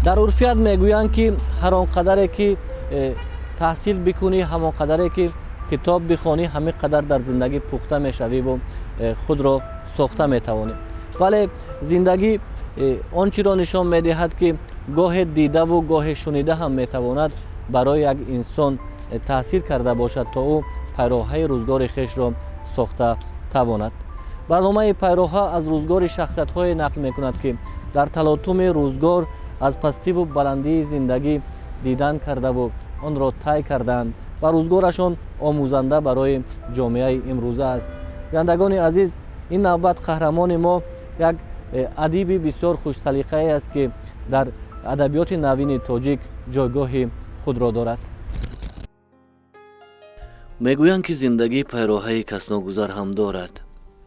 در عرفیت میگویند که هر آنقدر که تحصیل بکنی، همان قدره که کتاب بخوانی، همین قدر در زندگی پخته میشوی و خود را ساخته میتوانی. ولی زندگی آنچه را نشان میدهد که گاه دیده و گاه شنیده هم میتواند برای یک انسان تاثیر کرده باشد تا او پیراهای روزگار خیش را ساخته تواند. برنامه پیراها از روزگار شخصیت های نقل میکند که در تلاطم روزگار از پستی و بلندی زندگی دیدن کرده و آن را طی کردند و روزگارشان آموزنده برای جامعه امروزه است. بینندگان عزیز، این نوبت قهرمان ما یک ادیب بسیار خوش سلیقه است که در ادبیات نوین تاجیک جایگاه خود را دارد. میگویند که زندگی پیراهای کسناگذر هم دارد،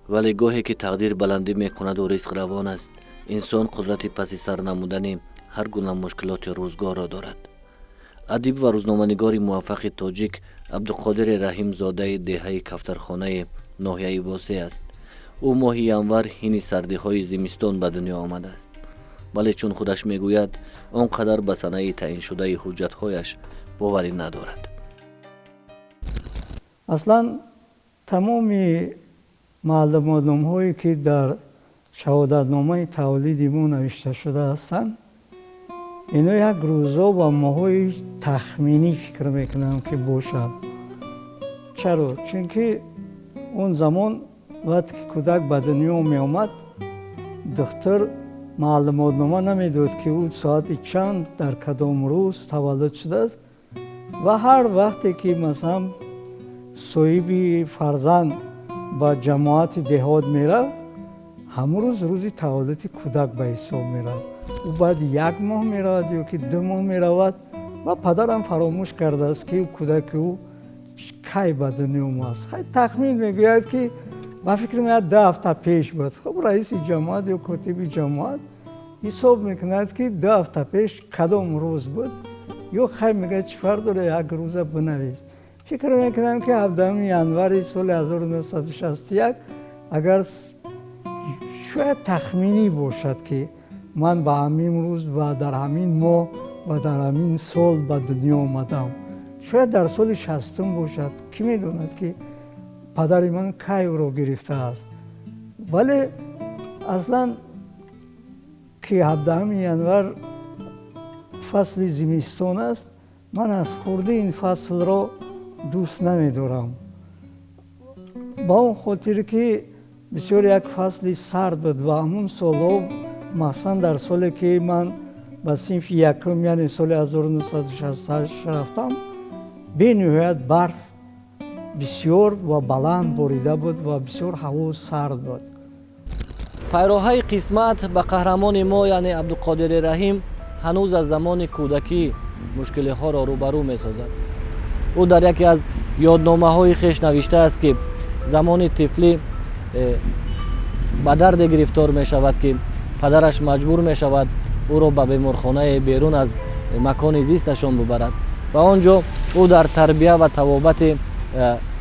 ولی گاهی که تقدیر بلندی میکند و رزق روان است، انسان قدرت پس سر نمودن هر گونه مشکلات روزگار را دارد. ادیب و روزنامه‌نگار موفق تاجیک عبدالقادر رحیم زاده دهه کفترخانه ناحیه واسه است. او ماهی انور حین سردی های زمستان به دنیا آمده است، ولی چون خودش میگوید آنقدر به صنایع تعیین شده حجت هایش باوری ندارد. اصلا تمام معلومات هایی که در شهادتنامه تولیدی ما نوشته شده هستند، اینا یک روزا و ماهای تخمینی فکر میکنم که باشد. چرا؟ چون که اون زمان وقتی که کودک به دنیا می آمد، دکتر معلومات نامه نمیداد که او ساعت چند در کدام روز تولد شده است و هر وقتی که مثلا صاحب فرزند با جماعت دهات میره، همون روز تولد کودک به حساب میره. او بعد 1 ماه میرود یا که 2 ماه میرود و پدرم فراموش کرده است که کودک او کی به دنیا آمده است. خیلی تخمین میگوید که با فکر میاد 2 هفته پیش بود. خب رئیس جماعت یا کاتب جماعت حساب میکند که 2 هفته پیش کدام روز بود، یا خیلی میگه چفر داره 1 روز بنویس. فکر میکنم که 17 ینور سال 1961 اگر شاید تخمینی باشد که من به همین روز و در همین ماه و در همین سال به دنیا آمدم. شاید در سال 60 باشد، کی میدوند که پدر من کی رو گرفته است. ولی اصلا که 17 ینور فصل زمستان است، من از خورده این فصل را دوست نمیدارم. با اون خاطر که بسیار یک فصل سرد بود و همون سالها، مثلا در سالی که من به صنف یکم یعنی سال 1968 رفتم، به نهایت برف بسیار و بلند باریده بود و بسیار هوا سرد بود. پیراهای قسمت به قهرمان ما یعنی عبدالقادر رحیم هنوز از زمان کودکی مشکل ها را روبرو می سازد. او در یکی از یادنامه های خیش نوشته است که زمان طفلی به درد گرفتار می شود که پدرش مجبور می شود او را به بیمارخانه بیرون از مکان زیستشان ببرد و آنجا او در تربیه و طبابت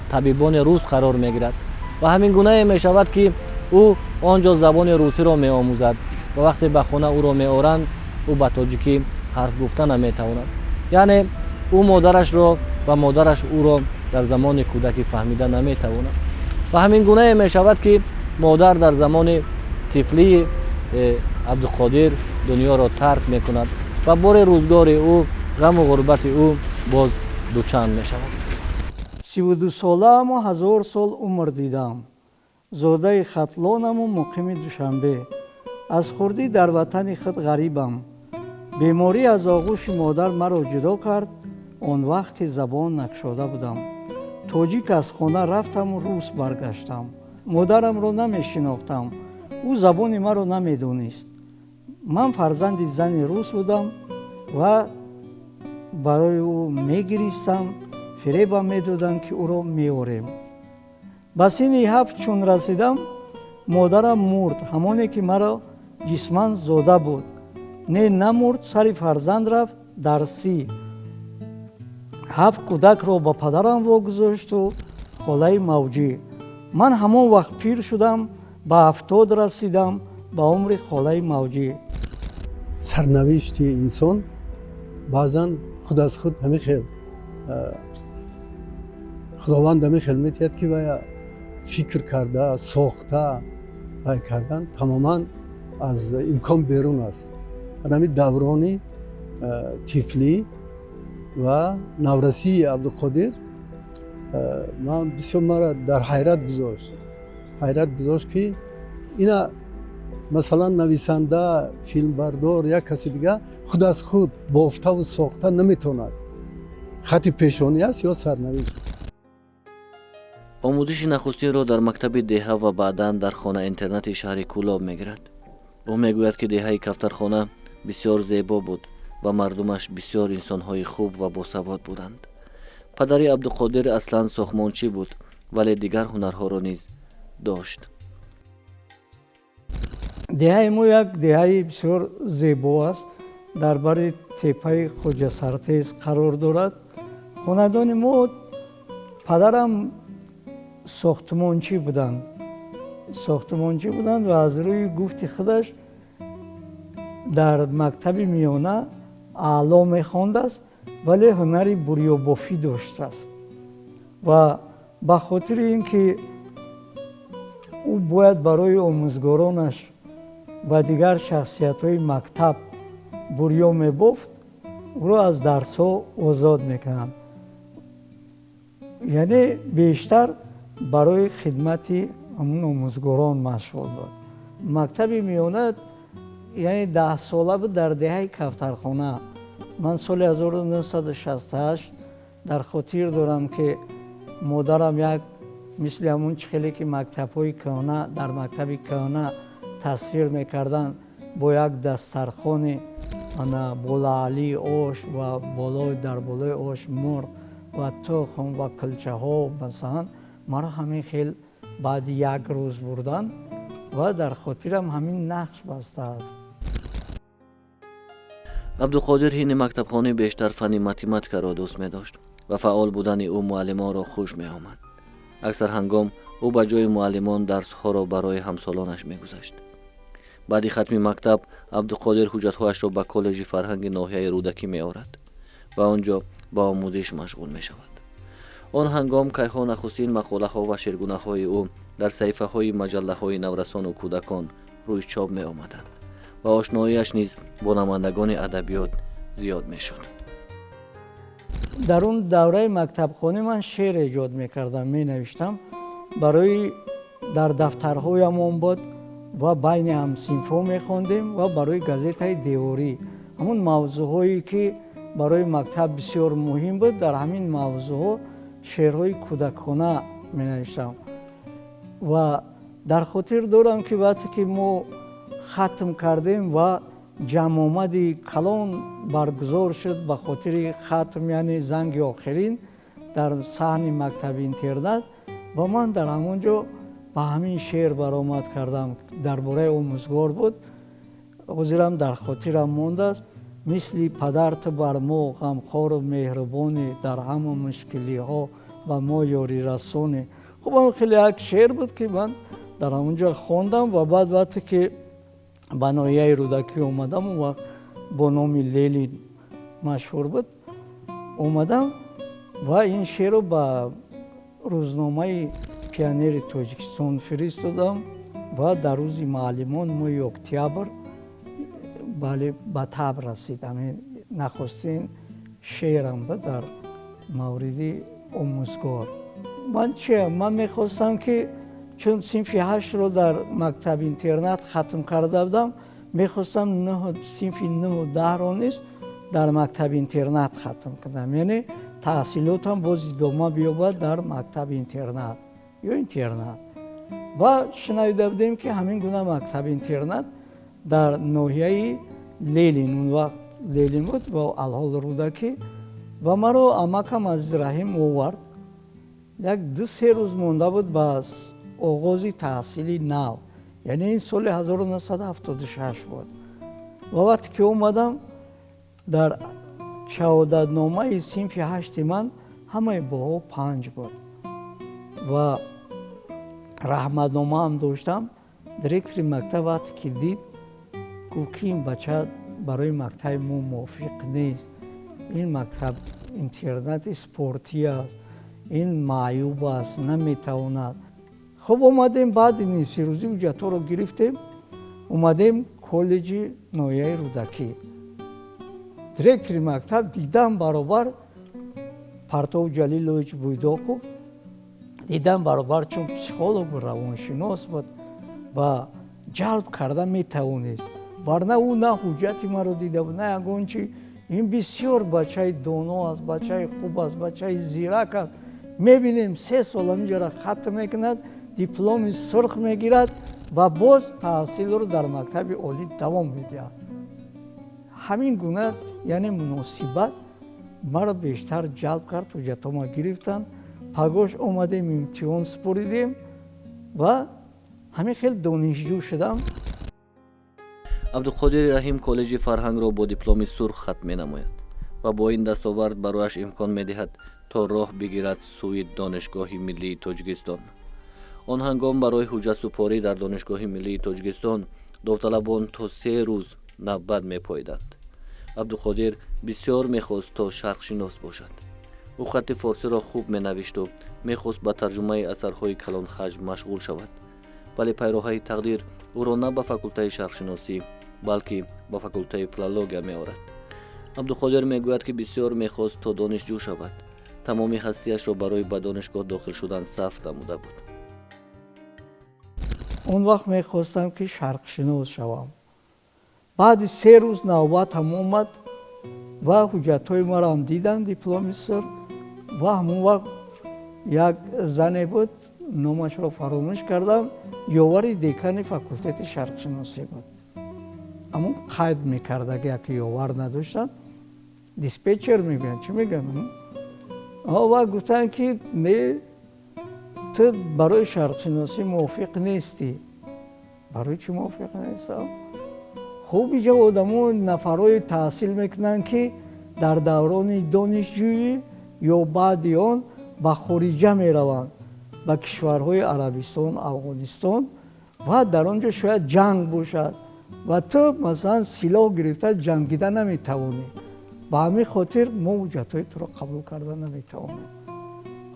طبیبان روس قرار می گیرد و همین گونه می شود که او آنجا زبان روسی را می آموزد و وقتی به خانه او را می آورند او به تاجیکی حرف گفتن نمی تواند. یعنی او مادرش را و مادرش او را در زمان کودکی فهمیده نمی تواند و همین گونه می شود که مادر در زمان طفلی عبدالقادر دنیا را ترک می کند و بار روزگار او غم و غربت او باز دوچند می شود. 32 ساله‌ام و 1000 سال عمر دیدم. زاده ختلانم و مقیم دوشنبه. از خردی در وطن خود غریبم. بیماری از آغوش مادر مرا جدا کرد. آن وقت که زبان نگشاده بودم. تاجیک از خانه رفتم و روس برگشتم. مادرم را نمی شناختم. او زبان مرا نمی دانست. من فرزند زن روس بودم و برای او می گریستم. فریبم می دادند که او را می آوریم. به سن 7 چون رسیدم مادرم مرد. همانی که مرا جسماً زاده بود. نه نمرد، سر فرزند رفت در سی. 7 کودک را با پدرم واگذاشت و خاله موجی. من همان وقت پیر شدم، به 70 رسیدم، به عمر خاله موجی. سرنوشت انسان بعضا خود از خود همین خیل خداوند همین خیل میتید که باید فکر کرده ساخته و کردن تماما از امکان بیرون است. همین دورانی طفلی و نورسی عبدالقادر من بسیار مرا در حیرت گذاشت که اینا مثلا نویسنده فیلم بردار یا کسی دیگه خود از خود بافته و ساخته نمیتوند. خط پیشانی است یا سرنوشت. آموزش نخستین را در مکتب دهه و بعداً در خانه اینترنت شهر کولاب میگیرد. او میگوید که دهه کفترخانه بسیار زیبا بود و مردمش بسیار انسانهای خوب و باسواد بودند. پدر عبدالقادر اصلا ساختمانچی بود ولی دیگر هنرها را نیز داشت. دهه ما یک دهه بسیار زیبا است. در بر تپه خوجه سرتیز قرار دارد. خاندان ما پدرم ساختمانچی بودند و از روی گفت خودش در مکتب میانه اعلا میخواند است ولی هنری بریا بافی داشته است و به خاطر اینکه او باید برای آموزگارانش و دیگر شخصیت های مکتب بریا میبافت او را از درس ها آزاد میکنند. یعنی بیشتر برای خدمت همون آموزگاران مشغول بود. مکتب میانه یعنی 10 ساله بود در دهه کفترخانه. من سال 1968 در خاطر دارم که مادرم یک مثل همون چخیلی که مکتب های کهنه در مکتب کهنه تصویر میکردن با یک دسترخوان بالا علی آش و در بالای آش مرغ و تخم و کلچه ها مثلا مرا همین خیل بعد یک روز بردن و در خاطرم همین نقش بسته است. عبدالقادر حین مکتبخانه بیشتر فن متماتیک را دوست می داشت و فعال بودن او معلمان را خوش می آمد. اکثر هنگام او به جای معلمان درس ها را برای همسالانش می گذاشت. بعد ختم مکتب عبدالقادر حجتهایش را به کالج فرهنگ ناحیه رودکی می آورد و آنجا با آموزش مشغول می شود. آن هنگام کیها نخستین مقاله ها و شعرگونه های او در صحیفه های مجله های نورسان و کودکان روی چاپ می آمدند و آشناییش نیز با نمایندگان ادبیات زیاد می شد. در اون دوره مکتب خانه من شعر ایجاد می کردم، می نوشتم برای در دفترهایم بود و بین هم صنفا می خواندیم و برای گازیته دیواری همون موضوعهایی که برای مکتب بسیار مهم بود در همین موضوع شعرهای کودکانه می نوشتم و در خاطر دارم که وقتی که ما ختم کردیم و جمع آمدی کلان برگزار شد به خاطر ختم یعنی زنگ آخرین در صحن مکتب اینترنت و من در همونجا با همین شعر برآمد کردم. درباره آموزگار بود. حضورم در خاطرم مانده است. مثل پدرت بر ما غمخوار و مهربانی در همه مشکلی ها و ما یاری رسانی. خب اون خیلی یک شعر بود که من در همونجا خواندم و بعد وقتی که به ناحیه رودکی اومدم و با نام لیلی مشهور بود اومدم و این شعر رو به روزنامه پیانیر تاجیکستان فرستادم و در روز معلمان ماه اکتبر بله به تب رسید. همین نخستین شعرم بود در مورد آموزگار. من میخواستم که چون صنف 8 رو در مکتب اینترنت ختم کرده بودم میخواستم صنف 9 و 10 رو نیست در مکتب اینترنت ختم کردم. یعنی تحصیلاتم باز ادامه بیابد در مکتب اینترنت یا اینترنت و شنیده بودیم که همین گونه مکتب اینترنت در ناحیه لیلین اون وقت لیلین بود و الحال رودکی و مرا عمکم از رحیم آورد. یک 2-3 روز مونده بود با آغاز تحصیلی نو، یعنی این سال 1976 بود و وقتی که اومدم در شهادتنامه صنف 8 من همه باها 5 بود و رحمتنامه هم داشتم. دیرکتر مکتب وقتی که دید گفت که این بچه برای مکتب ما موافق نیست. این مکتب اینترنت سپورتی است، این معیوب است، نمیتواند. خب اومدیم بعد این سیروزی حجت‌ها رو گرفتیم، اومدیم کالج نویه رودکی. دیرکتور مکتب دیدم برابر پرتو جلیلویچ بویداخوف، دیدم برابر چون پسیخولوگ و روانشناس بود و جلب کرده میتوانست. ورنه او نه حجتی مرا دیده بود نه یگان چی. این بسیار بچه دانا است، بچه خوب است، بچه زیرک است. میبینیم 3 سال همینجا را ختم میکند، دیپلم سرخ میگیرد و باز تحصیل رو در مکتب عالی دوام میدهد. همین گونه یعنی مناسبت مرا بیشتر جلب کرد، حجت ما گرفتن، پگاش اومدیم امتحان سپریدیم و همین خیلی دانشجو شدم. عبدالقادر رحیم کالج فرهنگ را با دیپلم سرخ ختم می‌نماید و با این دستاورد برایش امکان می‌دهد تا راه بگیرد سوی دانشگاه ملی تاجیکستان. آن هنگام برای حجت سپاری در دانشگاه ملی تاجیکستان داوطلبان تا 3 روز نوبت می‌پاییدند. عبدالقادر بسیار می‌خواست تا شرق شناس باشد. او خط فارسی را خوب می‌نوشت و می‌خواست به ترجمه اثرهای کلان حجم مشغول شود. ولی پیروهای تقدیر او را نه به فاکولته شرق شناسی بلکه به فاکولته فیلولوژی می‌آورد. عبدالقادر میگوید که بسیار می‌خواست تا دانشجو شود. تمام هستیش را برای به دانشگاه داخل شدن صرف نموده بود. اون وقت میخواستم که شرق شناس شوم. بعد 3 روز نوبت هم اومد و حجت‌های مرا هم دیدن، دیپلم سر. و همون وقت یک زنی بود، نامش را فراموش کردم، یاوری دیکان فاکولته شرق شناسی بود. اما قید میکرد که یاور نداشتن، دیسپیچر میگن، چی میگن؟ و گفتن که نه، تو برای شرق شناسی موافق نیستی. برای چی موافق نیستم؟ خوب اینجا آدم‌ها نفرای تحصیل میکنن که در دوران دانشجویی یا بعد آن به خارجه میروند، به کشورهای عربستان، افغانستان و در آنجا شاید جنگ باشد و تو مثلا سلاح گرفته جنگیده نمیتوانی. به همین خاطر ما حجت‌های تو را قبول کرده نمیتوانیم.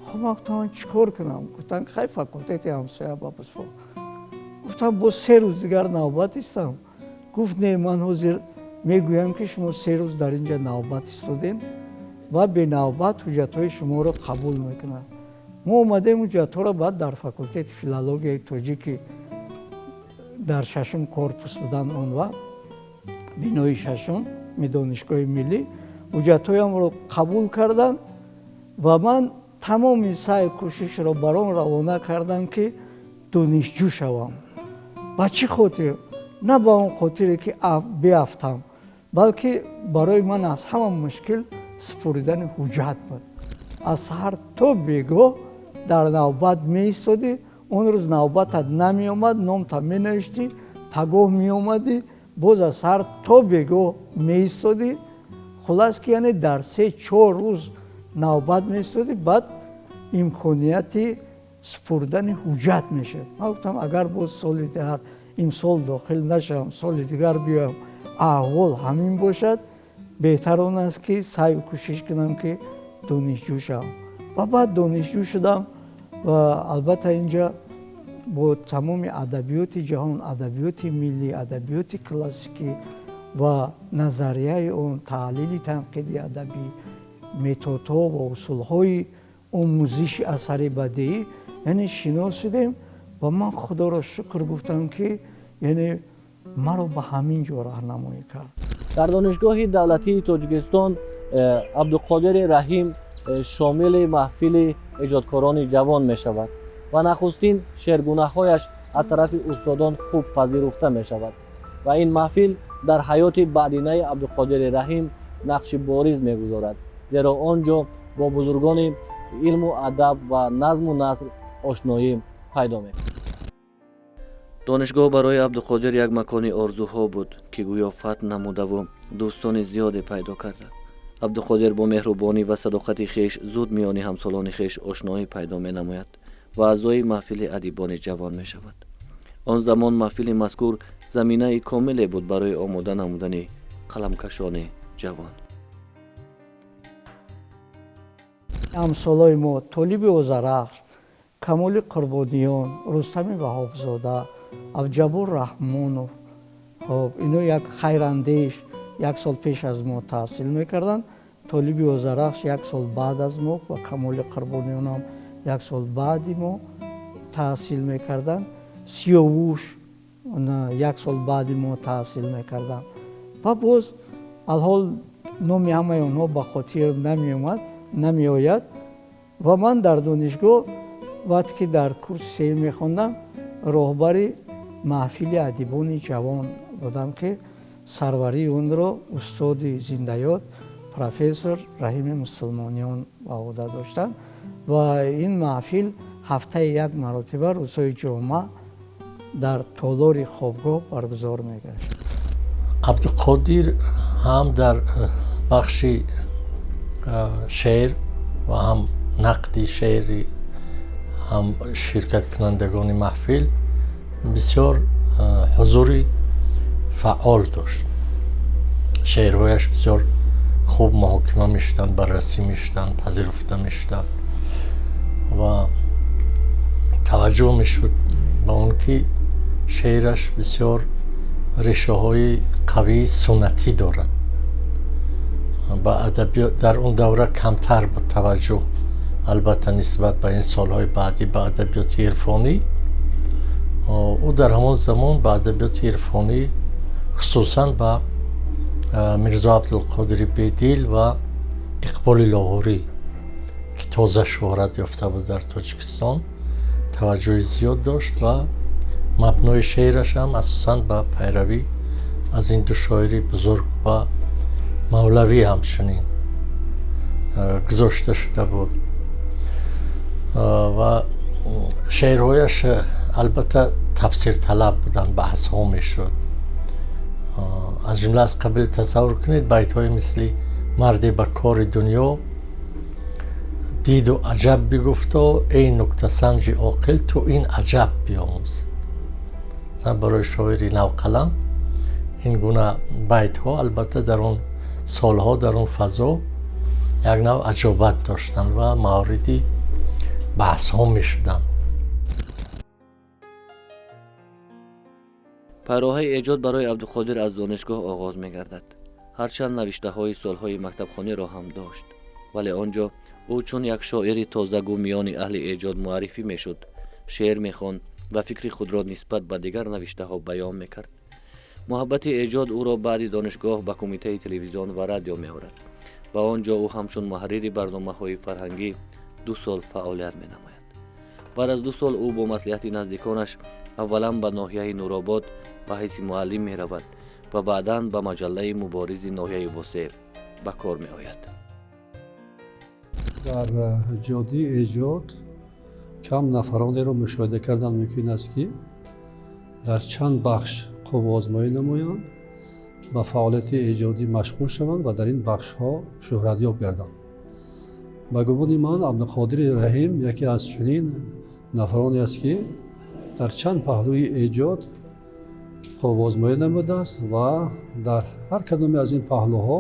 خب من گفتم چیکار کنم؟ گفتن خیلی فاکولته همسایه بابس با. گفتم با 3 روز دیگر نوبت استم. گفت نه، من حاضر میگویم که شما 3 روز در اینجا نوبت استودین و به نوبت حجت‌های شما را قبول میکنن. ما اومدیم حجت‌ها را بعد در فاکولته فیلولوژی تاجیکی در 6م کورپوس بودن اون وقت، بینای 6م دانشگاه ملی، حجت‌هایم را قبول کردن و من تمام سعی کوشش را برام روانه کردم که دانشجو شوم. با چی خاطر؟ نه با اون خاطری که بیافتم، بلکه برای من از همه مشکل سپریدن حجت بود. از هر تو بگو در نوبت می ایستادی، اون روز نوبتت نمی اومد، نام تا می نوشتی، پگاه می اومدی، باز از هر تو بگو می ایستادی. خلاص که یعنی در 3-4 روز نوبت می ایستادی، بعد امکانیت سپردن حجت میشه. من گفتم اگر باز سال دیگر امسال داخل نشم، سال دیگر بیام، احوال همین باشد، بهتر اون است که سعی و کوشش کنم که دانشجو شم. و بعد دانشجو شدم و البته اینجا با تمام ادبیات جهان، ادبیات ملی، ادبیات کلاسیکی و نظریه اون، تحلیل تنقیدی ادبی، متدها و اصولهای آموزش اثر بدیعی یعنی شناسیدیم و من خدا را شکر گفتم که یعنی مرا به همین جا راهنمایی کرد. در دانشگاه دولتی تاجیکستان عبدالقادر رحیم شامل محفل ایجادکاران جوان می شود و نخستین شعرگونه‌هایش از طرف استادان خوب پذیرفته می شود و این محفل در حیات بعدینه عبدالقادر رحیم نقش بارز می گذارد، زیرا آنجا با بزرگان علم و ادب و نظم و نثر آشنایی پیدا می. دانشگاه برای عبدالقادر یک مکان آرزوها بود که گویا فتح نموده و دوستان زیادی پیدا کرده. عبدالقادر با مهربانی و صداقت خویش زود میان همسالان خویش آشنایی پیدا می نماید و اعضای محفل ادیبان جوان می شود. آن زمان محفل مذکور زمینه کامل بود برای آماده نمودن қаламкашон ҷавон. амсолои мо Толиби Озарахш, Камоли Қурбониён, Рустами Ваҳобзода, Авҷабур Раҳмонов, хоб ино як хайрандеш 1 сол пеш аз мо таҳсил мекарданд. Толиби Озарахш 1 сол баъд аз мо ва Камоли Қурбониён ҳам 1 сол баъди мо таҳсил мекарданд. Сиёвуш 1 сол баъди мо таҳсил мекарданд. ва боз алҳол номи ҳамаи онҳо ба хотир намеояд. ва ман дар донишгоҳ вақте ки дар курси сеюм мехондам, роҳбари маҳфили адибони ҷавон будам ки сарварии онро устоди зиндаёд профессор Раҳими Мусулмониён ба ӯҳда доштанд. ва ин маҳфил ҳафтаи 1 маротиба рӯзҳои ҷумъа дар толори хобгоҳ баргузор мегашт. Абдуқодир ҳам дар бахши шеър ва ҳам нақди шеъри ҳам ширкаткунандагони маҳфил бисёр ҳузури фаъол дошт. шеърҳояш бисёр хуб муҳокима мешуданд, баррасӣ мешуданд, пазируфта мешуданд ва таваҷҷӯҳ мешуд ба он ки шеъраш бисёр решаҳои қавии суннатӣ дорад. ба адабиёт дар он давра камтар буд таваҷҷӯҳ, албатта нисбат ба ин солҳои баъдӣ ба адабиёти ирфонӣ. ӯ дар ҳамон замон ба адабиёти ирфонӣ хусусан ба Мирзо Абдулқодири Бедил ва Иқболи Лоҳорӣ ки тоза шӯҳрат ёфта буд дар Тоҷикистон таваҷҷӯҳи зиёд дошт ва мабнои шеъраш ҳам асосан ба пайравӣ аз ин ду шоири бузург ва Мавлавӣ ҳамчунин гузошта шуда буд. ва шеърҳояш албатта тафсирталаб буданд, баҳсҳо мешуд. аз ҷумла аз қабил тасаввур кунед байтҳои мисли марде ба кори дунё диду аҷаб бигуфто эй нуктасанҷи оқил ту ин аҷаб биомӯз. барои шоири навқалам ин гуна байтҳо албатта дар он солҳо дар он фазо як нав аҷобат доштанд ва мавриди баҳсҳо мешуданд. пайроҳаи эҷод барои Абдуқодир аз донишгоҳ оғоз мегардад. ҳарчанд навиштаҳои солҳои мактабхониро ҳам дошт, вале он ҷо ӯ чун як шоири тозагу миёни аҳли эҷод муаррифӣ мешуд, шеър мехонд ва фикри худро нисбат ба дигар навиштаҳо баён мекард. муҳаббати эҷод ӯро баъди донишгоҳ ба кумитаи телевизион ва радио меорад ва он ҷо ӯ ҳамчун муҳаррири барномаҳои фарҳангӣ 2 сол фаъолият менамояд. баъд аз 2 сол ӯ бо маслиҳати наздиконаш аввалан ба ноҳияи Нуробод ба ҳайси муаллим меравад ва баъдан ба маҷаллаи Муборизи ноҳияи Восеъ ба кор меояд. дар ҷодии эҷод кам нафаронеро мушоҳида кардан мумкин аст ки дар чанд бахш қуввозмоӣ намоянд, ба фаъолияти эҷодӣ машғул шаванд ва дар ин бахшҳо шӯҳратёб гарданд. ба гумони ман Абдуқодири Раҳим яке аз чунин нафароне аст ки дар чанд паҳлӯи эҷод қуввозмоӣ намудааст ва дар ҳар кадоме аз ин паҳлӯҳо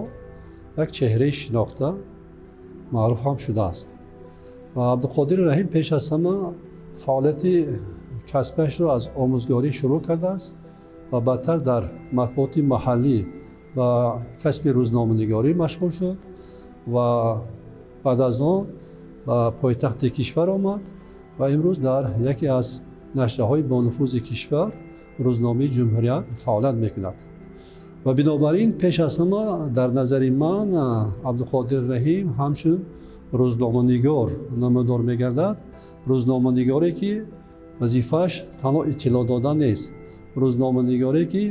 як чеҳраи шинохта маъруф ҳам шудааст. ва Абдуқодири Раҳим пеш аз ҳама фаъолияти касбиашро аз омӯзгорӣ шурӯъ кардааст ва баъдтар дар матбуоти маҳаллӣ ба касби рӯзноманигорӣ машғул шуд ва баъд аз он ба пойтахти кишвар омад ва имрӯз дар яке аз нашрҳои бонуфузи кишвар рӯзномаи Ҷумҳурият фаъолият мекунад. ва бинобар ин пеш аз ҳама дар назари ман Абдуқодир Раҳим ҳамчун рӯзноманигор намудор мегардад. рӯзноманигоре ки вазифааш танҳо иттилоъ додан нест, рӯзноманигоре ки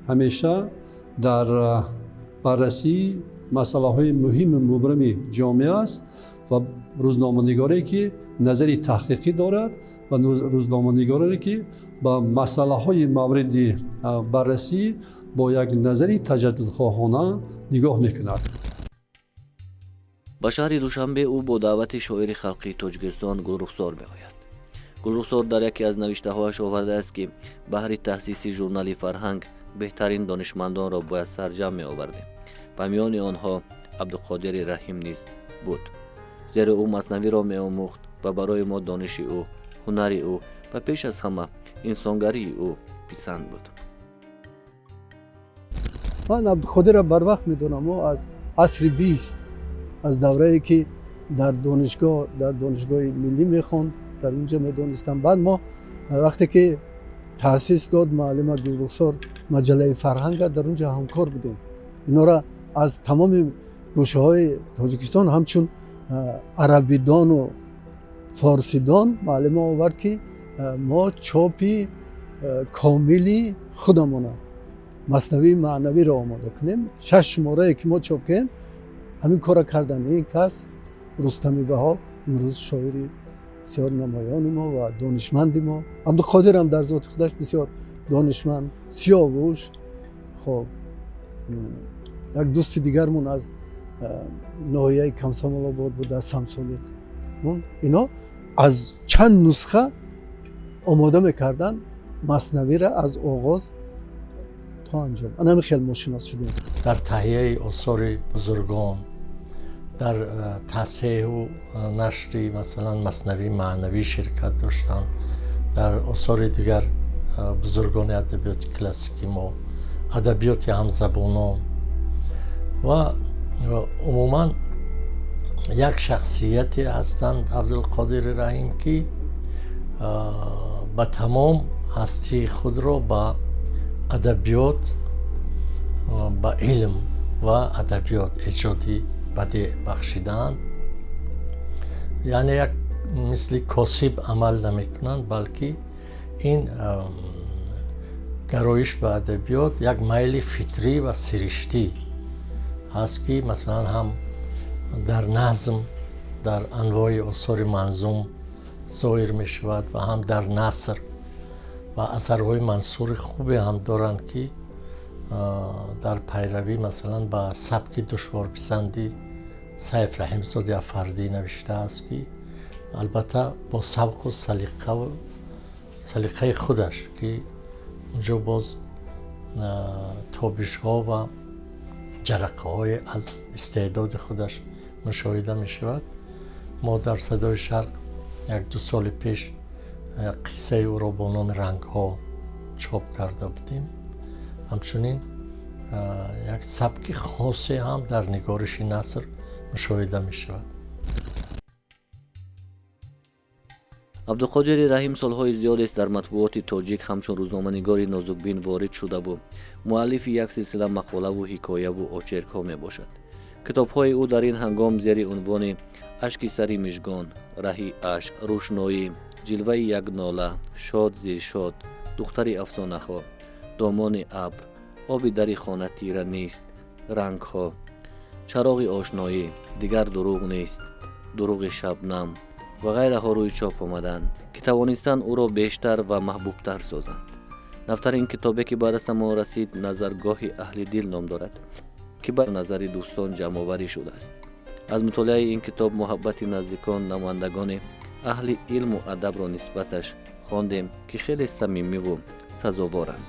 ҳамеша дар баррасии масъалаҳои муҳими мубрами ҷомеа аст ва рӯзноманигоре ки назари таҳқиқӣ дорад ва рӯзноманигоре ки ба масъалаҳои мавриди баррасӣ бо як назари таҷаддудхоҳона нигоҳ мекунад. ба шаҳри Душанбе ӯ бо даъвати шоири халқи Тоҷикистон Гулрухзор меояд. Гулрухзор дар яке аз навиштаҳояш овардааст ки баҳри таъсиси журнали фарҳанг беҳтарин донишмандонро бояд сарҷам меовардем. و میان آنها عبدالقادر رحیم نیز بود، زیرا او مثنوی را می‌آموخت و برای ما دانش او، هنر او و پیش از همه انسانگری او پسند بود. من عبدالقادر را بر وقت میدونم. او از عصر 20 از دوره‌ای که در دانشگاه ملی میخوند در اونجا میدونستم. بعد ما وقتی که تأسیس داد معلم گلرخسار مجله فرهنگ در اونجا همکار بودیم. اینا را از تمام گوشه های تاجیکستان همچون عربیدان و فارسیدان معلم آورد که ما چاپی کاملی خودمون مثنوی معنوی را آماده کنیم. 6 شماره که ما چاپ کردیم همین کار کردن. این کس رستمی بها امروز شاعری بسیار نمایان ما و دانشمند ما. عبدالقادر هم در ذات خودش بسیار دانشمند، سیاوش. خب یک دوست دیگرمون از ناحیه کمسمال آباد بود، از سمسالیق. اینا از چند نسخه آماده میکردن مثنوی را از آغاز تا انجام. من خیلی مشناس شدیم. در تهیه آثار بزرگان، در تصحیح و نشری مثلا مثنوی معنوی شرکت داشتن، در آثار دیگر بزرگان ادبیات کلاسیکی ما، ادبیات همزبانان و عموما یک شخصیتی هستند عبدالقادر رحیم که با تمام هستی خود را با ادبیات، با علم و ادبیات ایجادی بدی بخشیدند. یعنی یک مثل کاسب عمل نمیکنند، بلکه این گرایش به ادبیات یک میل فطری و سرشتی هست که مثلا هم در نظم، در انواع آثار منظوم ظاهر می شود و هم در نثر و اثرهای منثور خوبی هم دارند که در پیروی مثلا با سبک دشوار پسندی سیف رحیمزاده افردی نوشته است که البته با سبک و سلیقه خودش که اونجا باز تابش ها و جرقه های از استعداد خودش مشاهده می شود. ما در صدای شرق 1-2 سال پیش قصه او را با نام رنگ ها چاپ کرده بودیم. همچنین یک سبک خاصی هم در نگارش نثر مشاهده می شود. عبدالقادر رحیم سالهای زیاد است در مطبوعات تاجیک همچون روزنامه‌نگار نازکبین وارد شده و مؤلف یک سلسله مقاله و حکایه و آچرک ها می باشد. کتاب‌های او در این هنگام زیر عنوان اشک سری مژگان، رهی اشک، روشنایی، جلوه یک ناله، شاد زیر شاد، دختر افسانه ها، دامان ابر، آب در خانه تیره نیست، رنگ ها، چراغ آشنایی، دیگر دروغ نیست، دروغ شبنم و غیره ها روی چاپ آمدند که توانستند او را بیشتر و محبوبتر سازند. نفترین کتابی که بعد از ما رسید نظرگاه اهل دل نام دارد که به نظر دوستان جمع آوری شده است. از مطالعه این کتاب محبت نزدیکان نمایندگان اهل علم و ادب را نسبتش خواندیم که خیلی صمیمی و سزاوارند.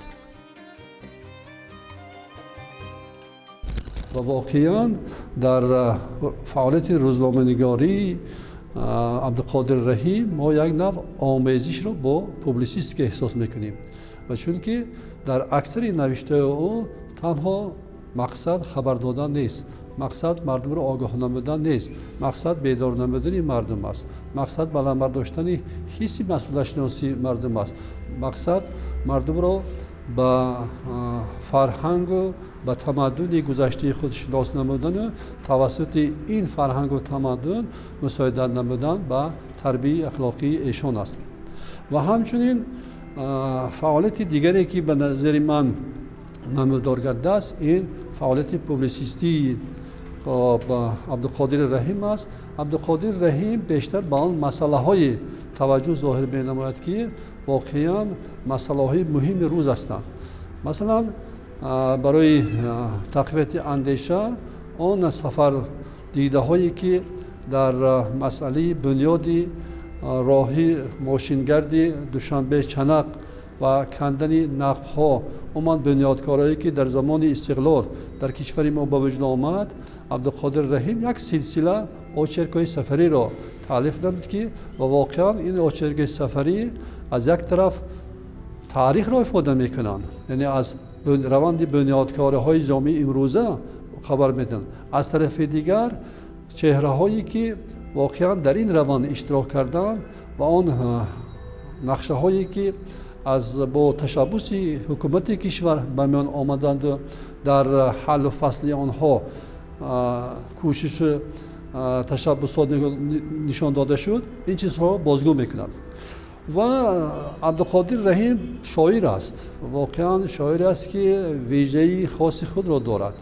و واقعا در فعالیت روزنامه‌نگاری عبدالقادر رحیم ما یک نوع آمیزش رو با پوبلیسیست که احساس میکنیم و چون که در اکثر نوشته او تنها مقصد خبر دادن نیست، مقصد مردم رو آگاه نمودن نیست، مقصد بیدار نمودن مردم است، مقصد بالا داشتن حس مسئولیت شناسی مردم است، مقصد مردم رو با فرهنگ و با تمدن گذشته خود شناس نمودن و توسط این فرهنگ و تمدن مساعدت نمودن با تربیت اخلاقی ایشان است. و همچنین فعالیت دیگری که به نظر من نمودار گرده است این فعالیت پوبلیسیستی با عبدالقادر رحیم است. عبدالقادر رحیم بیشتر به آن مسئله های توجه ظاهر می نماید که واقعا مسئله های مهم روز هستند. مثلا برای تقویت اندیشه آن سفر دیده هایی که در مسئله بنیادی راهی ماشینگردی دوشنبه چنق و کندن نقب‌ها عموما بنیادکارهایی که در زمان استقلال در کشور ما به وجود آمد، عبدالقادر رحیم یک سلسله آچرک‌های سفری را تالیف نمود که و واقعا این آچرک سفری از یک طرف تاریخ را ifade میکنند، یعنی از روند بنیادکارهای جامعه امروزه خبر میدن. از طرف دیگر چهره هایی که واقعا در این روند اشتراک کردند و آن نقشه هایی که از با تشبث حکومت کشور به میان آمدند در حل و فصل آنها کوشش تشبثات نشان داده شد، این چیزها بازگو میکنند. و عبدالقادر رحیم شاعر است، واقعا شاعر است که ویژگی خاص خود را دارد.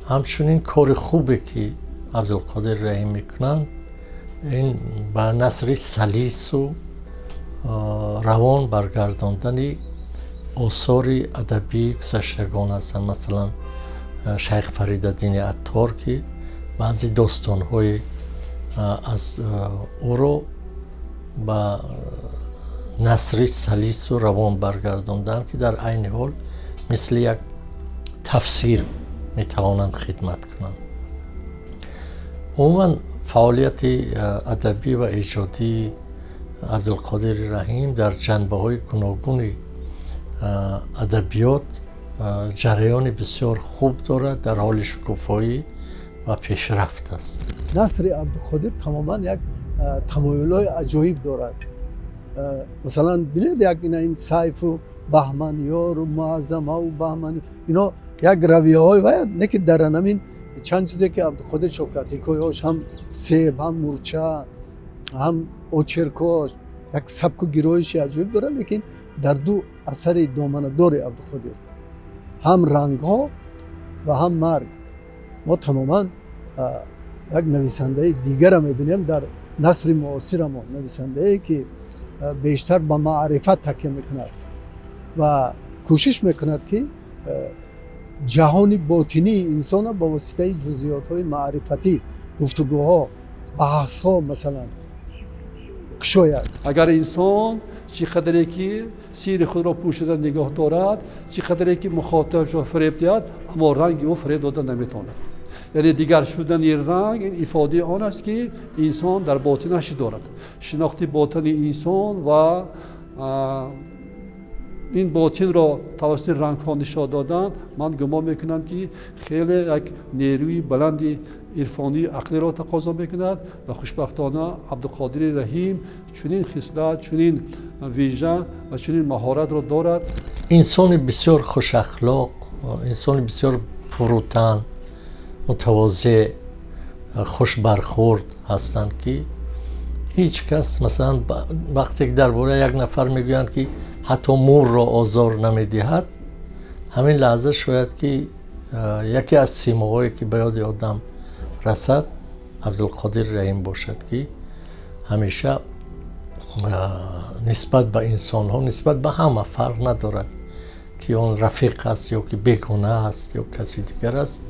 همچنین کار خوبی که عبدالقادر رحیم میکنند این با نثر سلیس و روان برگرداندن آثار ادبی گذشتگان هستند. مثلا شیخ فریدالدین عطار که بعضی داستان‌های از او رو با نثر سلیس و روان برگرداندن که در عین حال مثل یک تفسیر میتوانند خدمت کنند. عموما فعالیت ادبی و ایجادی عبدالقادر رحیم در جنبه‌های گوناگون ادبیات جریان بسیار خوب دارد، در حال شکوفایی و پیشرفت است. نثر عبدالقادر تماما یک تمایل‌های عجایب دارد. مثلا ببینید این سیف و بهمنیار و معظمه و بهمنی، اینا یک رویه‌های و نه که در همین چند چیزی که عبدالقادر چاپ کرد، حکایه‌هاش هم سیب، هم مورچه، هم اوچرکاش، یک سبک و گرایش عجیب داره، لیکن در دو اثر دامنه‌دار عبدالقادر، هم رنگ‌ها و هم مرگ. ما تماما یک نویسنده دیگر را می‌بینیم در نثر معاصر ما، نویسنده‌ای که بیشتر به معرفت تکیه می‌کند و کوشش می‌کند که جهان باطنی انسان را با واسطه جزئیات‌های معرفتی، گفتگوها، بحث‌ها مثلا کشاید. اگر انسان چقدر که سیر خود را پوشیده نگاه دارد، چقدر که مخاطبش را فریب دهد، اما رنگ او فریب داده نمیتواند. یعنی دیگر شدن این رنگ این ifade آن است که انسان در باطنش دارد. شناخت باطن انسان و این باطن را توسط رنگ ها نشان دادن، من گمان میکنم که خیلی یک نیروی بلند عرفانی عقلی را تقاضا میکند و خوشبختانه عبدالقادر رحیم چنین خصلت، چنین ویژه و چنین مهارت را دارد. انسان بسیار خوش اخلاق، انسان بسیار فروتن، متواضع، خوش برخورد هستند که هیچ کس مثلا وقتی که درباره یک نفر میگویند که حتی مور را آزار نمیدهد، همین لحظه شاید که یکی از سیماهایی که به یاد آدم رسد عبدالقادر رحیم باشد که همیشه نسبت به انسان ها، نسبت به همه فرق ندارد که اون رفیق است یا که بیگانه است یا کسی دیگر است،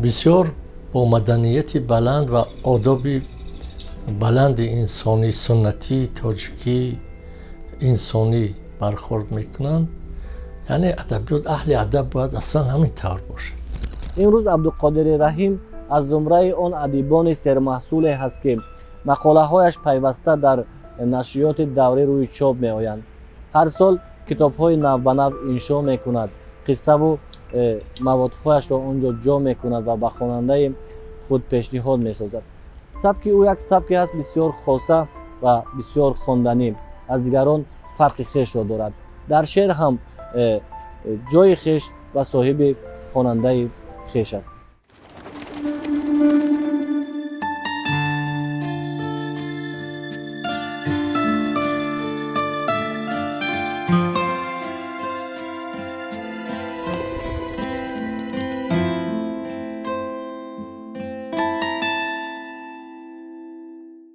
بسیار با مدنیت بلند و آداب بلند انسانی سنتی تاجیکی انسانی برخورد میکنند. یعنی ادبیات، اهل ادب باید اصلا همین طور باشه. امروز عبدالقادر رحیم از زمره آن ادیبان سرمحصول است که مقاله هایش پیوسته در نشریات دوره روی چاپ می آیند. هر سال کتاب های نو به نو انشا می کند، قصه و موادهایش را آنجا جا می کند و به خواننده خود پیشنهاد می سازد. سبک او یک سبک است بسیار خاصه و بسیار خواندنی، از دیگران فرق خویش را دارد. در شعر هم جای خویش و صاحب خواننده خویش است.